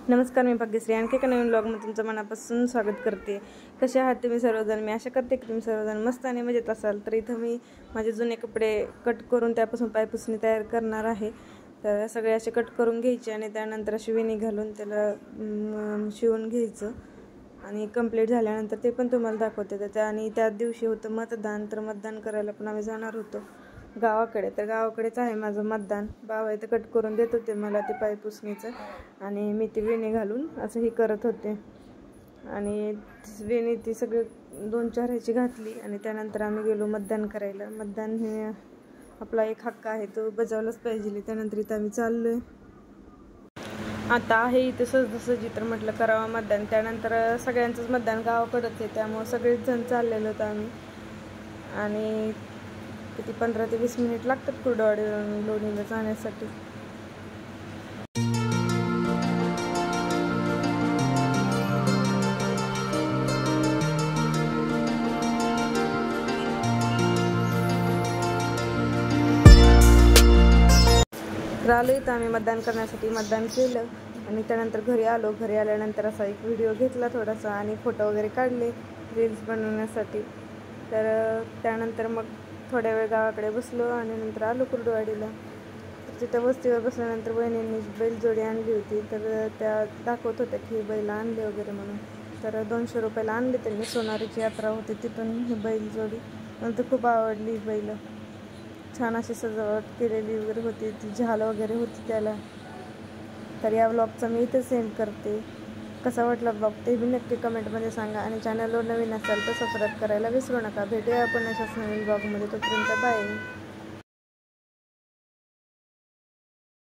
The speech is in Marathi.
नमस्कार, मी भाग्यश्री आणखी एका नवीन ब्लॉगमध्ये तुमचं मनापासून स्वागत करते। कसे आहात तुम्ही सर्वजण? मी आशा करते की तुम्ही सर्वजण मस्त आणि मजेत असाल। तर इथं मी माझे जुने कपडे कट करून त्यापासून पायपुसणी तयार करणार आहे। तर सगळे असे कट करून घ्यायचे आणि त्यानंतर अशी वेणी घालून त्याला शिवून घ्यायचं आणि कंप्लीट झाल्यानंतर ते पण तुम्हाला दाखवते। आणि त्याच दिवशी होतं मतदान, तर मतदान करायला पण आम्ही जाणार होतो गावाकडे। तर गावाकडेच आहे माझं मतदान। बाबा इथं कट करून देत होते मला ते पायपुसणीचं आणि मी ती वेणी घालून असं हे करत होते। आणि वेणी ती सगळी 2-4 ह्याची घातली आणि त्यानंतर आम्ही गेलो मतदान करायला। मतदान हे आपला एक हक्क आहे, तो बजावलाच पाहिजे। त्यानंतर इथं आम्ही चाललोय। आता आहे इथं सहजासहजी तर म्हटलं करावं मतदान। त्यानंतर सगळ्यांचंच मतदान गावाकडंच आहे, त्यामुळे सगळेच जण चाललेलो होतो आम्ही। आणि किती 15 ते 20 मिनिट लागतात कुर्डवाडीवरून लोणीला जाण्यासाठी। आलो इथं आम्ही मतदान करण्यासाठी। मतदान केलं आणि त्यानंतर घरी आलो। घरी आल्यानंतर असा एक व्हिडिओ घेतला थोडासा आणि फोटो वगैरे काढले रील्स बनवण्यासाठी। तर त्यानंतर मग थोड्या वेळ गावाकडे बसलो आणि नंतर आलो कुर्डवाडीला। तर तिथं वस्तीवर बसल्यानंतर वहिनींनी बैलजोडी आणली होती, तर त्या दाखवत होत्या की बैल आणले वगैरे म्हणून। तर 200 रुपयाला आणले त्यांनी। सोनारीची यात्रा होती तिथून ही बैलजोडी। मला तर खूप आवडली बैल, छान अशी सजावट केलेली वगैरे होती, ती झाल वगैरे होती त्याला। तर या ब्लॉगचा मी इथे सेंड करते। कसा वाटला ब्लॉग ते भी नक्की कमेंटमध्ये सांगा आणि चॅनलवर नवीन असाल तर सबस्क्राईब करायला विसरू नका। भेटूया आपण अशाच नवीन ब्लॉगमध्ये, तोपर्यंत बाय।